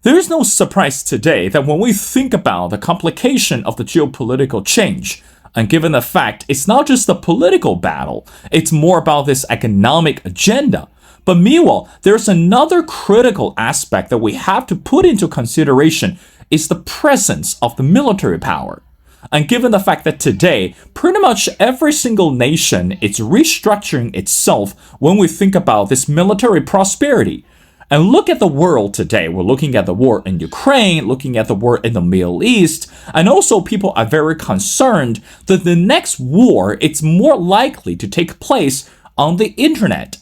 There is no surprise today that when we think about the complication of the geopolitical change, and given the fact it's not just a political battle, it's more about this economic agenda. But meanwhile, there's another critical aspect that we have to put into consideration is the presence of the military power. And given the fact that today, pretty much every single nation is restructuring itself when we think about this military prosperity. And look at the world today. We're looking at the war in Ukraine, looking at the war in the Middle East, and also people are very concerned that the next war, it's more likely to take place on the internet.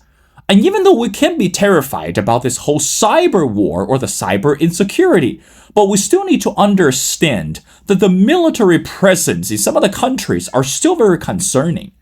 And even though we can be terrified about this whole cyber war or the cyber insecurity, but we still need to understand that the military presence in some of the countries are still very concerning.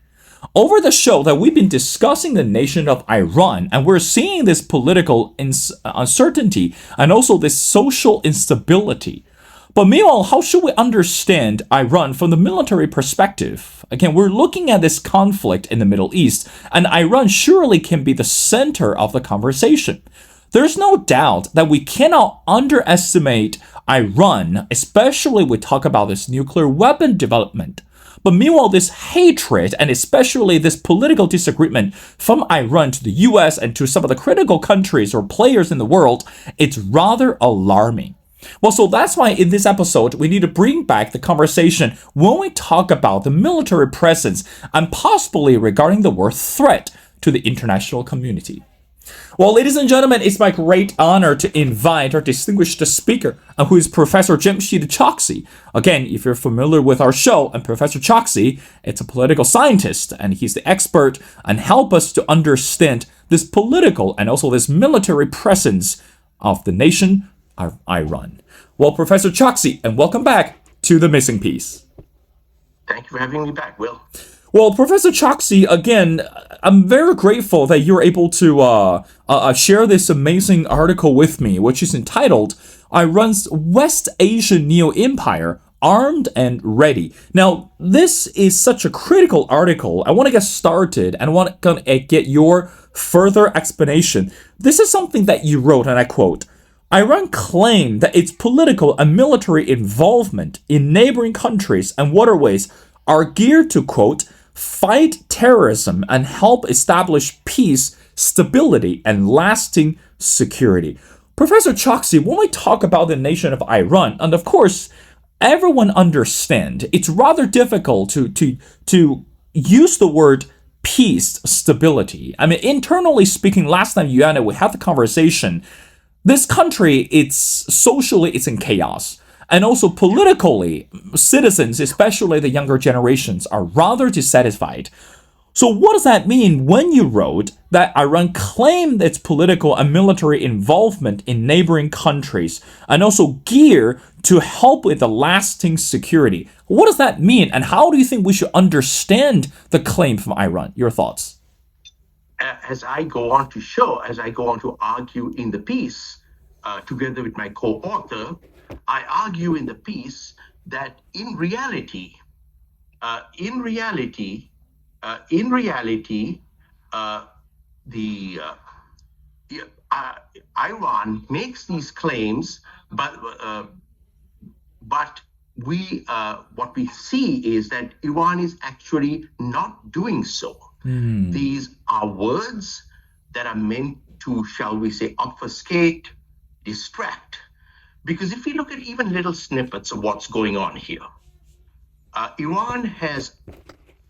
Over the show that we've been discussing the nation of Iran, and we're seeing this political uncertainty and also this social instability. But meanwhile, how should we understand Iran from the military perspective? Again, we're looking at this conflict in the Middle East, and Iran surely can be the center of the conversation. There's no doubt that we cannot underestimate Iran, especially when we talk about this nuclear weapon development. But meanwhile, this hatred and especially this political disagreement from Iran to the US and to some of the critical countries or players in the world, it's rather alarming. Well, so that's why in this episode, we need to bring back the conversation when we talk about the military presence and possibly regarding the word threat to the international community. Well, ladies and gentlemen, it's my great honor to invite our distinguished speaker, who is Professor Jamsheed K. Again, if you're familiar with our show, and Professor Choksy, it's a political scientist, and he's the expert and help us to understand this political and also this military presence of the nation of Iran. Well, Professor Choksy, and welcome back to The Missing Piece. Thank you for having me back, Will. Well, Professor Choksy, again, I'm very grateful that you're able to share this amazing article with me, which is entitled Iran's West Asian Neo-Empire, Armed and Ready. Now, this is such a critical article. I want to get started and I want to get your further explanation. This is something that you wrote, and I quote, Iran claimed that its political and military involvement in neighboring countries and waterways are geared to, quote, fight terrorism and help establish peace, stability, and lasting security. Professor Choksy, when we talk about the nation of Iran, and of course, everyone understands it's rather difficult to use the word peace, stability. I mean, internally speaking, last time you and I, we had the conversation, this country, it's in chaos. And also politically, citizens, especially the younger generations, are rather dissatisfied. So what does that mean when you wrote that Iran claimed its political and military involvement in neighboring countries and also gear to help with the lasting security? What does that mean, and how do you think we should understand the claim from Iran? Your thoughts? As I go on to argue in the piece, together with my co-author, I argue in the piece that in reality, Iran makes these claims, but what we see is that Iran is actually not doing so. These are words that are meant to, shall we say, obfuscate, distract. Because if we look at even little snippets of what's going on here, Iran has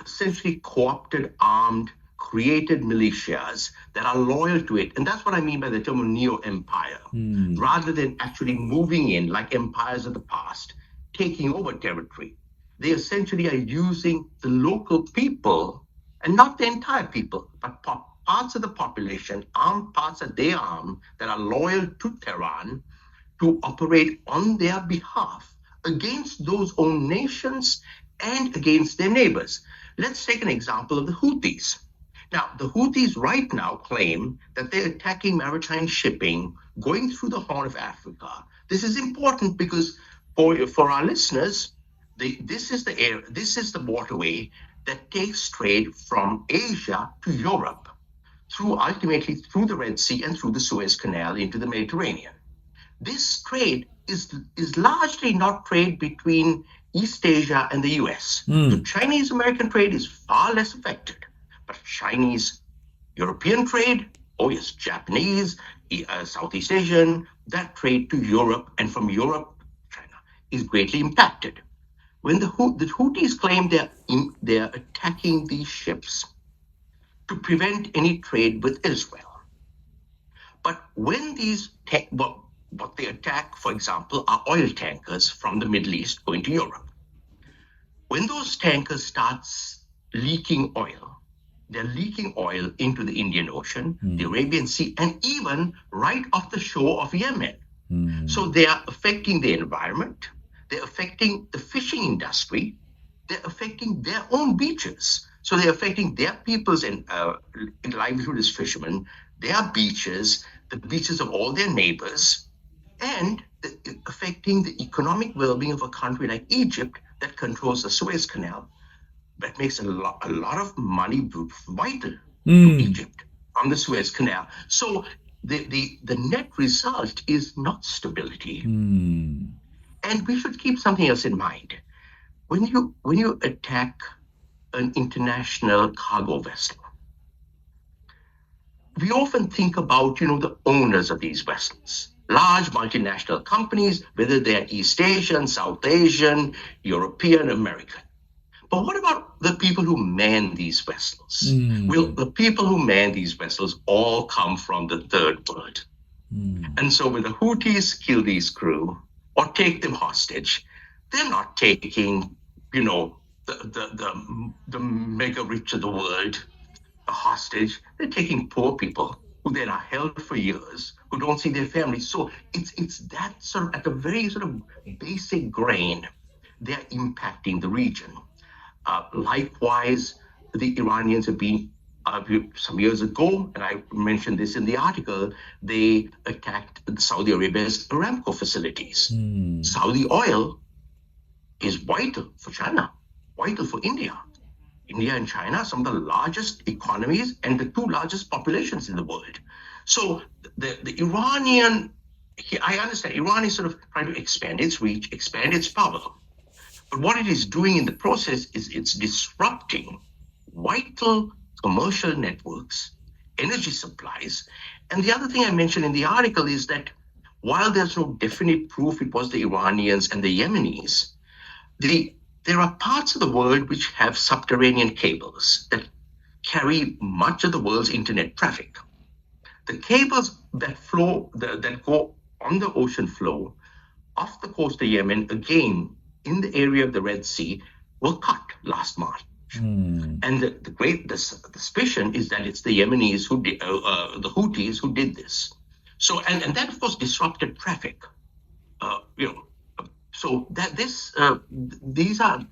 essentially co-opted, armed, created militias that are loyal to it. And that's what I mean by the term neo-empire. Rather than actually moving in like empires of the past, taking over territory, they essentially are using the local people, and not the entire people, but parts of the population, armed parts that they arm, that are loyal to Tehran, to operate on their behalf against those own nations and against their neighbors. Let's take an example of the Houthis. Now, the Houthis right now claim that they're attacking maritime shipping going through the Horn of Africa. This is important because for our listeners, this is the waterway that takes trade from Asia to Europe, ultimately through the Red Sea and through the Suez Canal into the Mediterranean. this trade is largely not trade between East Asia and the US. The Chinese American trade is far less affected, but Chinese European trade, oh yes, Japanese, Southeast Asian, that trade to Europe and from Europe, China, is greatly impacted. When the Houthis claim they're attacking these ships to prevent any trade with Israel. But when what they attack, for example, are oil tankers from the Middle East going to Europe. When those tankers start leaking oil, they're leaking oil into the Indian Ocean, the Arabian Sea, and even right off the shore of Yemen. So they are affecting the environment, they're affecting the fishing industry, they're affecting their own beaches. So they're affecting their people's livelihood as fishermen, their beaches, the beaches of all their neighbors, and affecting the economic well-being of a country like Egypt that controls the Suez Canal, that makes a lot of money vital to Egypt from the Suez Canal. So the net result is not stability. And we should keep something else in mind. When you attack an international cargo vessel, we often think about, the owners of these vessels, large multinational companies, whether they're East Asian, South Asian, European, American. But what about the people who man these vessels? Well, the people who man these vessels all come from the third world. And so when the Houthis kill these crew or take them hostage, they're not taking, the mega rich of the world a hostage. They're taking poor people who then are held for years, who don't see their families. So it's that sort of, at a very sort of basic grain, they're impacting the region. Likewise, the Iranians have been, some years ago, and I mentioned this in the article, they attacked Saudi Arabia's Aramco facilities. Saudi oil is vital for China, vital for India. India and China, some of the largest economies and the two largest populations in the world. So the Iranian, I understand, Iran is sort of trying to expand its reach, expand its power. But what it is doing in the process is it's disrupting vital commercial networks, energy supplies. And the other thing I mentioned in the article is that while there's no definite proof it was the Iranians and the Yemenis, there are parts of the world which have subterranean cables that carry much of the world's internet traffic. The cables that go on the ocean floor off the coast of Yemen, again, in the area of the Red Sea, were cut last March. And the suspicion is that it's the Yemenis the Houthis who did this. So, and that of course disrupted traffic. So that these are,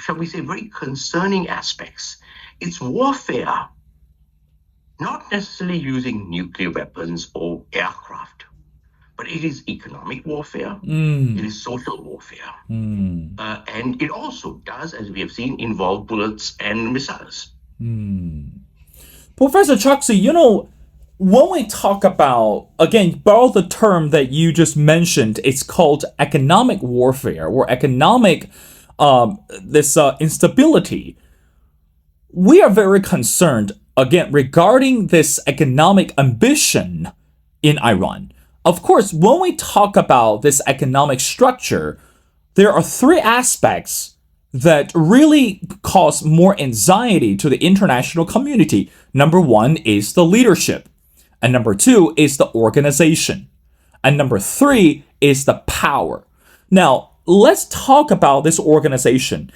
shall we say, very concerning aspects. It's warfare, not necessarily using nuclear weapons or aircraft, but it is economic warfare, it is social warfare. And it also does, as we have seen, involve bullets and missiles. Professor Choksy, when we talk about, again, borrow the term that you just mentioned, it's called economic warfare or economic instability. We are very concerned, again, regarding this economic ambition in Iran. Of course, when we talk about this economic structure, there are three aspects that really cause more anxiety to the international community. Number one is the leadership. And number two is the organization. And number three is the power. Now, let's talk about this organization.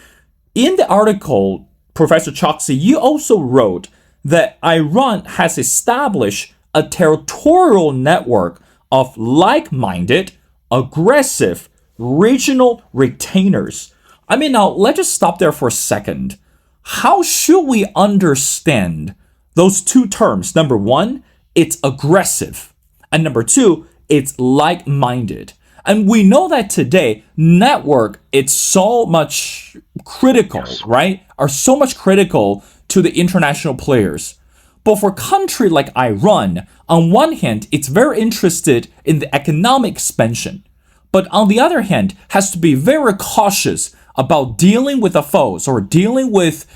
In the article, Professor Choksy, you also wrote that Iran has established a territorial network of like-minded, aggressive, regional retainers. I mean, now, let's just stop there for a second. How should we understand those two terms? Number one, it's aggressive. And number two, it's like-minded. And we know that today, network, it's so much critical, right? Are so much critical to the international players. But for a country like Iran, on one hand, it's very interested in the economic expansion, but on the other hand, has to be very cautious about dealing with the foes or dealing with,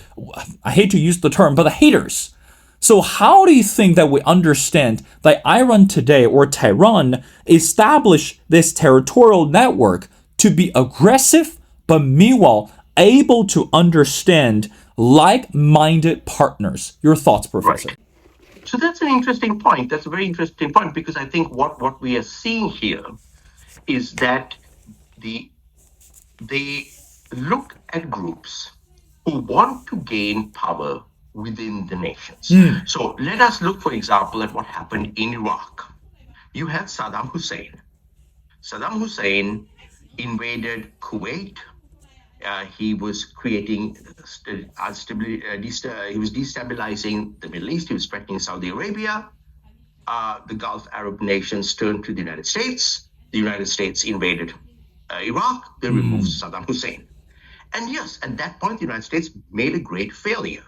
I hate to use the term, but the haters. So how do you think that we understand that Iran today or Tehran established this territorial network to be aggressive, but meanwhile able to understand like-minded partners? Your thoughts, Professor? Right. So that's an interesting point. That's a very interesting point, because I think what we are seeing here is that they look at groups who want to gain power within the nations. So let us look, for example, at what happened in Iraq. You had Saddam Hussein. Saddam Hussein invaded Kuwait. He was creating instability. He was destabilizing the Middle East. He was threatening Saudi Arabia. The Gulf Arab nations turned to the United States. The United States invaded Iraq. They removed Saddam Hussein. And yes, at that point, the United States made a great failure.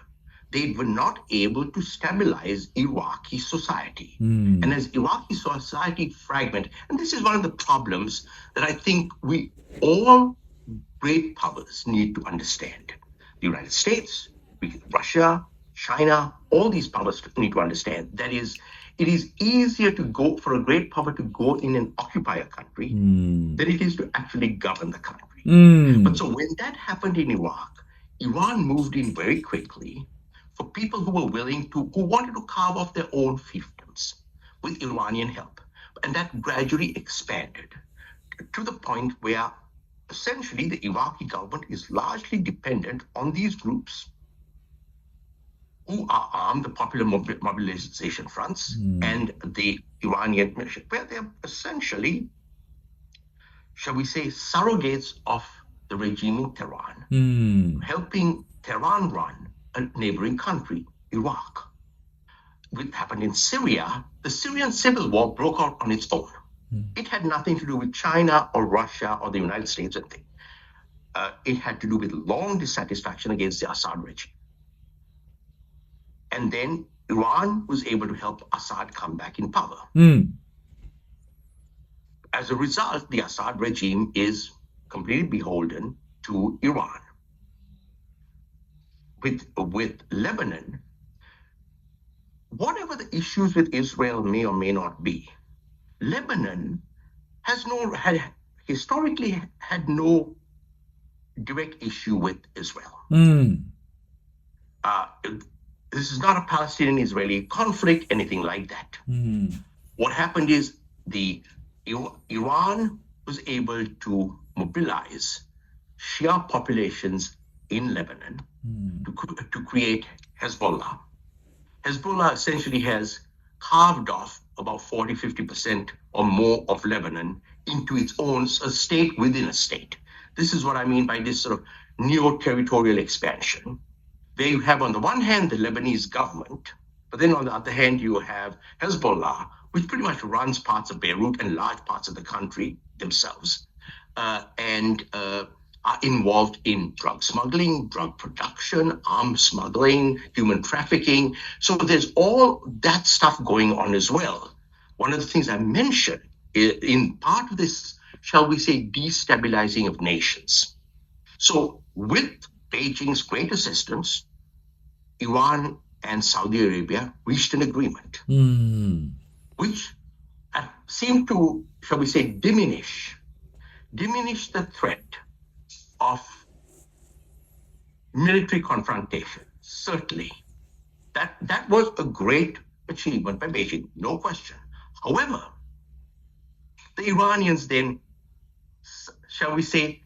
They were not able to stabilize Iraqi society. And as Iraqi society fragmented, and this is one of the problems that I think we all great powers need to understand. The United States, Russia, China, all these powers need to understand. That is, it is easier to go for a great power to go in and occupy a country than it is to actually govern the country. But so when that happened in Iraq, Iran moved in very quickly for people who were who wanted to carve off their own fiefdoms with Iranian help. And that gradually expanded to the point where essentially the Iraqi government is largely dependent on these groups who are armed, the Popular Mobilization Fronts and the Iranian militia, where they're essentially, shall we say, surrogates of the regime in Tehran, helping Tehran run a neighboring country, Iraq. What happened in Syria, the Syrian civil war broke out on its own. It had nothing to do with China or Russia or the United States or anything. It had to do with long dissatisfaction against the Assad regime. And then Iran was able to help Assad come back in power. As a result, the Assad regime is completely beholden to Iran. With Lebanon, whatever the issues with Israel may or may not be, Lebanon historically had no direct issue with Israel. This is not a Palestinian-Israeli conflict, anything like that. What happened is Iran was able to mobilize Shia populations in Lebanon to create Hezbollah. Hezbollah essentially has carved off about 40-50% or more of Lebanon into its own state within a state. This is what I mean by this sort of neo-territorial expansion, where you have on the one hand the Lebanese government, but then on the other hand you have Hezbollah, which pretty much runs parts of Beirut and large parts of the country themselves, and are involved in drug smuggling, drug production, arms smuggling, human trafficking. So there's all that stuff going on as well. One of the things I mentioned in part of this, shall we say, destabilizing of nations. So with Beijing's great assistance, Iran and Saudi Arabia reached an agreement, which seemed to, shall we say, diminish the threat of military confrontation. Certainly, that was a great achievement by Beijing, no question. However, the Iranians then, shall we say,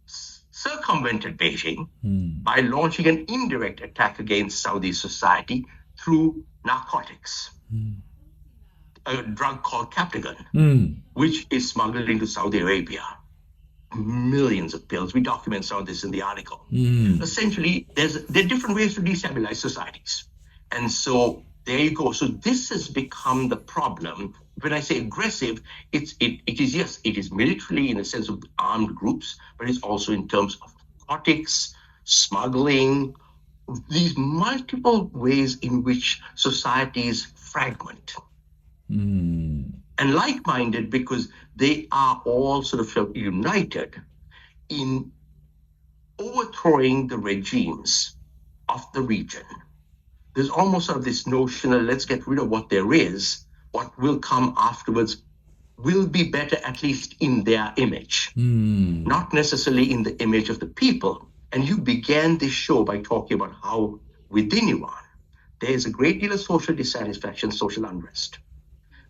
circumvented Beijing by launching an indirect attack against Saudi society through narcotics, a drug called Captagon, which is smuggled into Saudi Arabia. Millions of pills. We document some of this in the article. Essentially, there are different ways to destabilize societies. And so there you go. So this has become the problem. When I say aggressive, it is militarily in the sense of armed groups, but it's also in terms of narcotics, smuggling, these multiple ways in which societies fragment. And like-minded because they are all sort of united in overthrowing the regimes of the region. There's almost sort of this notion of let's get rid of what there is, what will come afterwards will be better, at least in their image, not necessarily in the image of the people. And you began this show by talking about how within Iran, there is a great deal of social dissatisfaction, social unrest,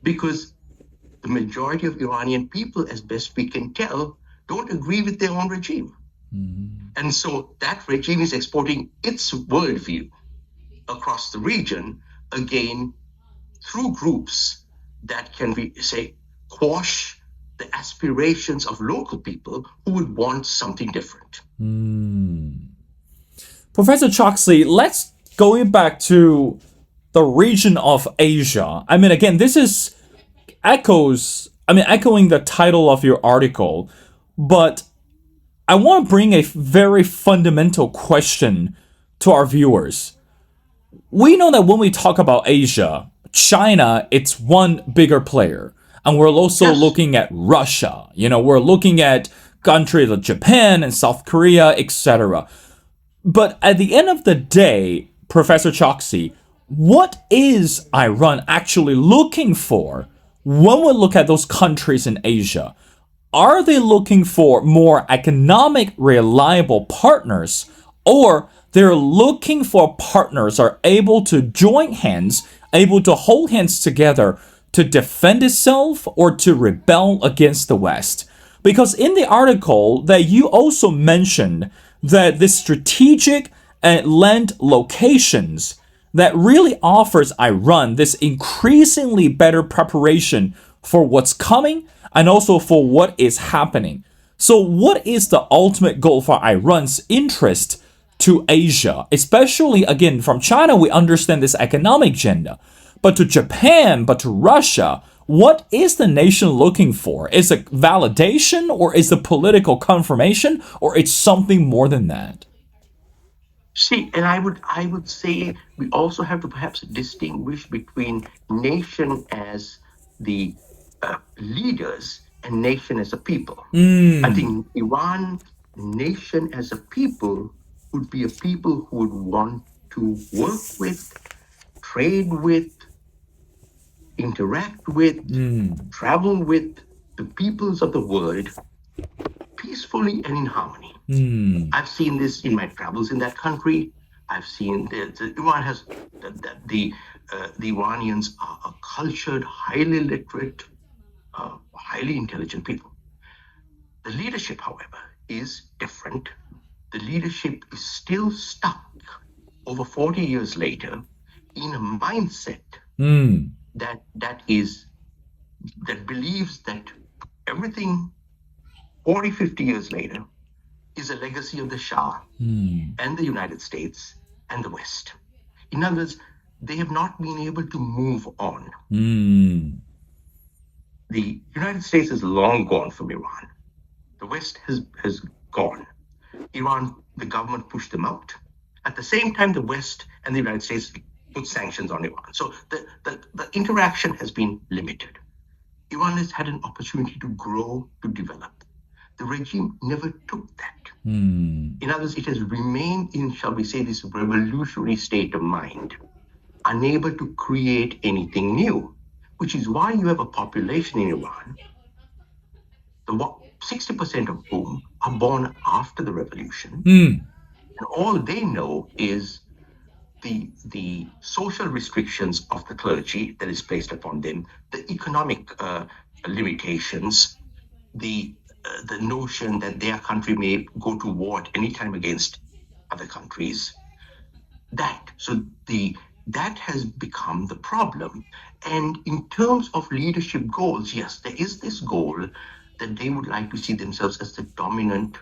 because the majority of Iranian people, as best we can tell, don't agree with their own regime. And so that regime is exporting its worldview across the region, again, through groups that can be, say, quash the aspirations of local people who would want something different. Professor Choksy, let's going back to the region of Asia. I mean, again, this is echoing the title of your article, but I want to bring a very fundamental question to our viewers. We know that when we talk about Asia, China, it's one bigger player. And we're also looking at Russia. We're looking at countries like Japan and South Korea, etc. But at the end of the day, Professor Choksy, what is Iran actually looking for when we look at those countries in Asia? Are they looking for more economic, reliable partners, or they're looking for partners are able to join hands, able to hold hands together to defend itself or to rebel against the West? Because in the article that you also mentioned that this strategic and land locations that really offers Iran this increasingly better preparation for what's coming and also for what is happening. So what is the ultimate goal for Iran's interest to Asia? Especially, again, from China, we understand this economic agenda. But to Japan, but to Russia, what is the nation looking for? Is it validation, or is it political confirmation, or it's something more than that? See, and I would say we also have to perhaps distinguish between nation as the leaders and nation as a people. I think Iran, nation as a people, would be a people who would want to work with, trade with, interact with, travel with the peoples of the world peacefully and in harmony. I've seen this in my travels in that country. I've seen Iran has the Iranians are a cultured, highly literate, highly intelligent people. The leadership, however, is different. The leadership is still stuck over 40 years later in a mindset that believes that everything 40, 50 years later is a legacy of the Shah and the United States and the West. In other words, they have not been able to move on. The United States is long gone from Iran. The West has gone. Iran, the government pushed them out. At the same time, the West and the United States put sanctions on Iran. So the interaction has been limited. Iran has had an opportunity to grow, to develop. The regime never took that. In other words, it has remained in, shall we say, this revolutionary state of mind, unable to create anything new, which is why you have a population in Iran, 60% of whom are born after the revolution. And all they know is the social restrictions of the clergy that is placed upon them, the economic limitations, the notion that their country may go to war at any time against other countries. That has become the problem. And in terms of leadership goals, yes, there is this goal that they would like to see themselves as the dominant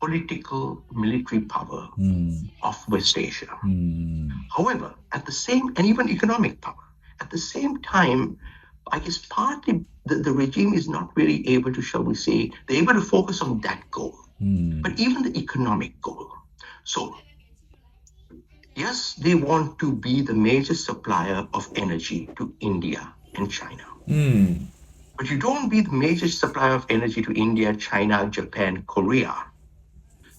political military power of West Asia. However, and even economic power, at the same time, I guess partly the regime is not really able to, shall we say, they're able to focus on that goal, but even the economic goal. So Yes, they want to be the major supplier of energy to India and China. But you don't be the major supplier of energy to India, China, Japan, Korea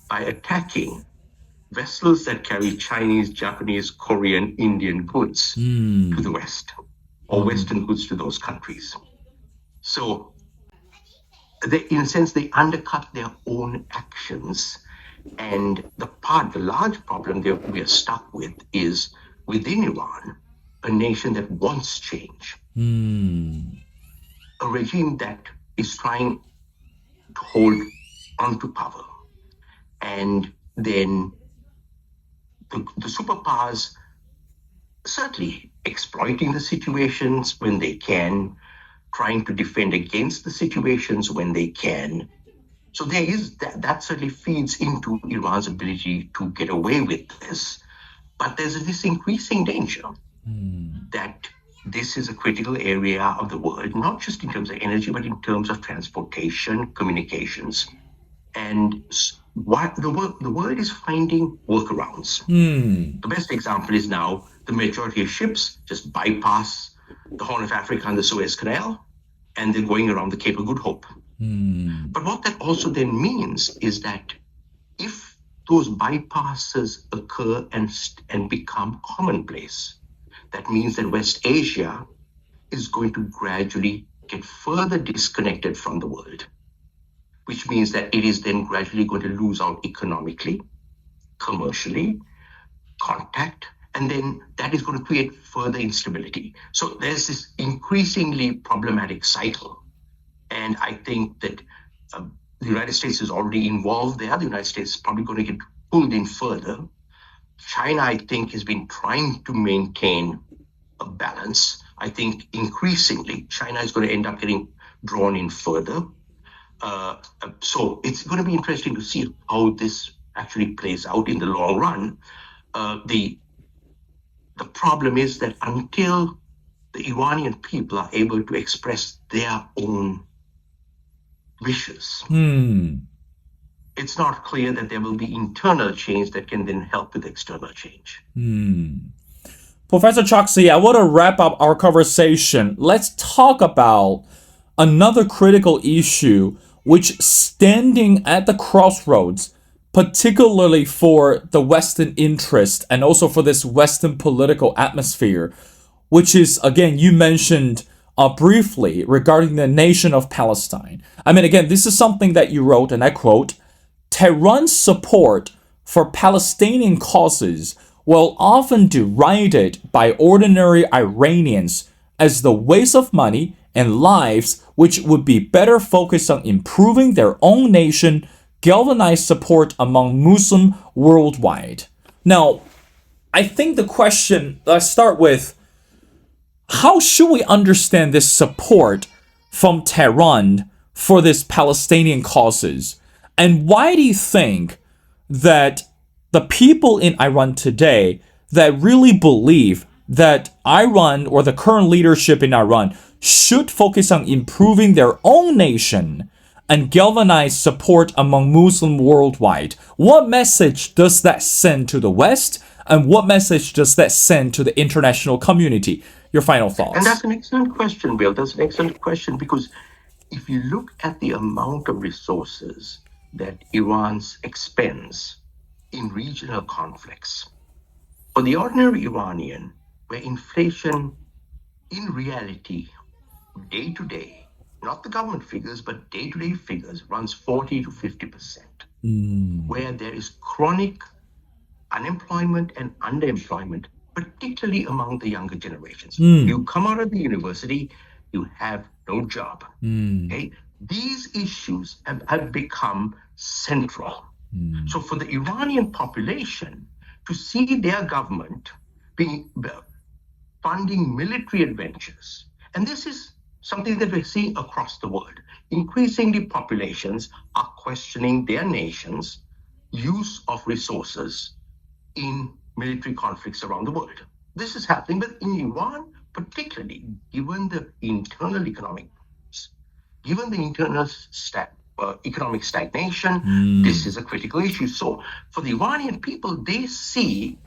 by attacking vessels that carry Chinese, Japanese, Korean, Indian goods to the West, or Western goods to those countries. So, in a sense, they undercut their own actions. And the large problem that we are stuck with is within Iran, a nation that wants change, a regime that is trying to hold onto power. And then the superpowers certainly exploiting the situations when they can, trying to defend against the situations when they can. So there is that certainly feeds into Iran's ability to get away with this. But there's this increasing danger that this is a critical area of the world, not just in terms of energy, but in terms of transportation, communications. And the world is finding workarounds. The best example is now the majority of ships just bypass the Horn of Africa and the Suez Canal, and they're going around the Cape of Good Hope. But what that also then means is that if those bypasses occur and become commonplace, that means that West Asia is going to gradually get further disconnected from the world, which means that it is then gradually going to lose out economically, commercially, contact, and then that is going to create further instability. So there's this increasingly problematic cycle. And I think that the United States is already involved there. The United States is probably going to get pulled in further. China, I think, has been trying to maintain a balance. I think increasingly China is going to end up getting drawn in further. So it's going to be interesting to see how this actually plays out in the long run. The problem is that until the Iranian people are able to express their own wishes, it's not clear that there will be internal change that can then help with external change. Professor Choksy, I want to wrap up our conversation. Let's talk about another critical issue which standing at the crossroads, particularly for the Western interest and also for this Western political atmosphere, which is, again, you mentioned briefly regarding the nation of Palestine. I mean, again, this is something that you wrote, and I quote, Tehran's support for Palestinian causes will often derided by ordinary Iranians as the waste of money and lives which would be better focused on improving their own nation, galvanize support among Muslims worldwide. Now, I think the question, let's start with, how should we understand this support from Tehran for this Palestinian causes? And why do you think that the people in Iran today that really believe that Iran or the current leadership in Iran should focus on improving their own nation and galvanize support among Muslims worldwide? What message does that send to the West? And what message does that send to the international community? Your final thoughts. And that's an excellent question, Bill. That's an excellent question, because if you look at the amount of resources that Iran expends in regional conflicts, for the ordinary Iranian, where inflation in reality, day to day, not the government figures, but day-to-day figures, runs 40 to 50%, where there is chronic unemployment and underemployment, particularly among the younger generations. You come out of the university, you have no job. Okay? These issues have become central. So for the Iranian population to see their government funding military adventures, and this is something that we're seeing across the world. Increasingly, populations are questioning their nation's use of resources in military conflicts around the world. This is happening, but in Iran, particularly, given the internal economic problems, given the internal economic stagnation, this is a critical issue. So for the Iranian people, they see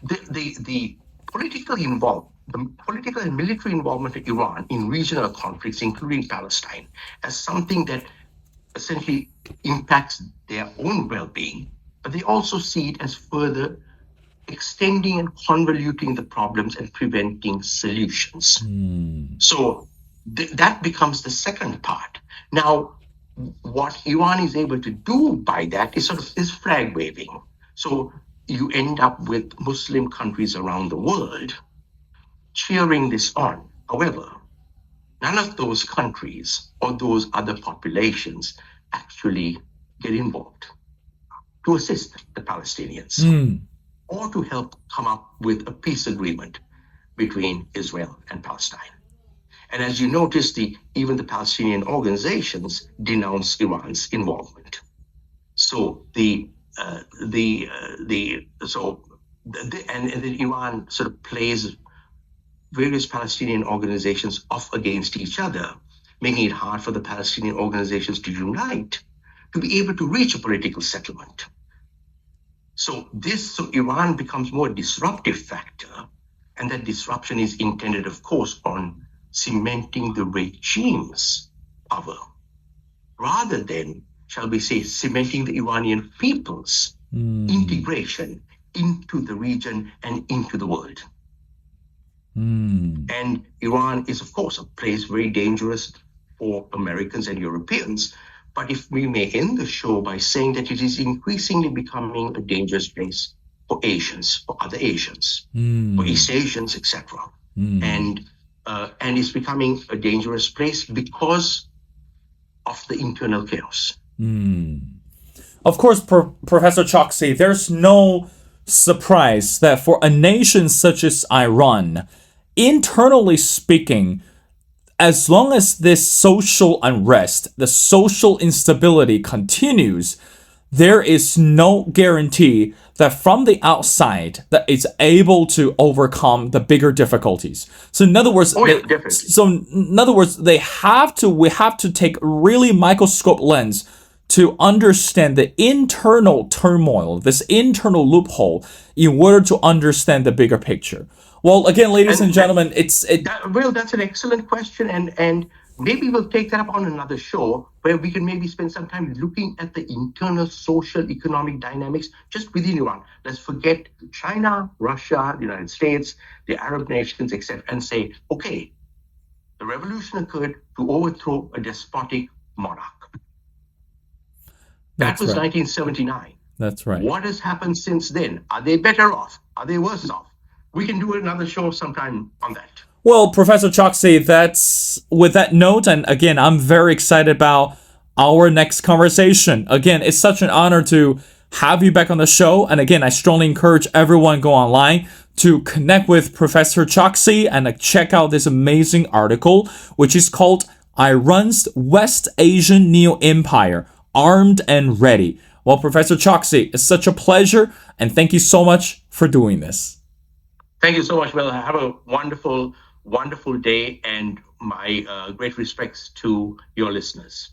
the political and military involvement of Iran in regional conflicts, including Palestine, as something that essentially impacts their own well-being, but they also see it as further extending and convoluting the problems and preventing solutions. So that becomes the second part. Now, what Iran is able to do by that is sort of this flag waving. So you end up with Muslim countries around the world cheering this on. However, none of those countries or those other populations actually get involved to assist the Palestinians or to help come up with a peace agreement between Israel and Palestine. And as you notice, even the Palestinian organizations denounce Iran's involvement. So and then Iran sort of plays various Palestinian organizations off against each other, making it hard for the Palestinian organizations to unite to be able to reach a political settlement. So Iran becomes more a disruptive factor, and that disruption is intended, of course, on cementing the regime's power, rather than, shall we say, cementing the Iranian people's integration into the region and into the world. And Iran is, of course, a place very dangerous for Americans and Europeans. But if we may end the show by saying that it is increasingly becoming a dangerous place for Asians, for other Asians, for East Asians, etc. And it's becoming a dangerous place because of the internal chaos. Of course, Professor Choksy, there's no surprise that for a nation such as Iran, internally speaking, as long as this social unrest, the social instability continues, there is no guarantee that from the outside that it's able to overcome the bigger difficulties. So in other words, we have to take really microscope lens to understand the internal turmoil, this internal loophole, in order to understand the bigger picture. Well, again, ladies and gentlemen, that's an excellent question, and maybe we'll take that up on another show where we can maybe spend some time looking at the internal social economic dynamics just within Iran. Let's forget China, Russia, the United States, the Arab nations, etc., and say, okay, the revolution occurred to overthrow a despotic monarch. That was 1979. That's right. What has happened since then? Are they better off? Are they worse off? We can do another show sometime on that. Well, Professor Choksy, that's with that note, and again, I'm very excited about our next conversation. Again, it's such an honor to have you back on the show, and again, I strongly encourage everyone go online to connect with Professor Choksy and check out this amazing article, which is called Iran's West Asian Neo-Empire, Armed and Ready. Well, Professor Choksy, it's such a pleasure, and thank you so much for doing this. Thank you so much, Will. Have a wonderful, wonderful day, and my great respects to your listeners.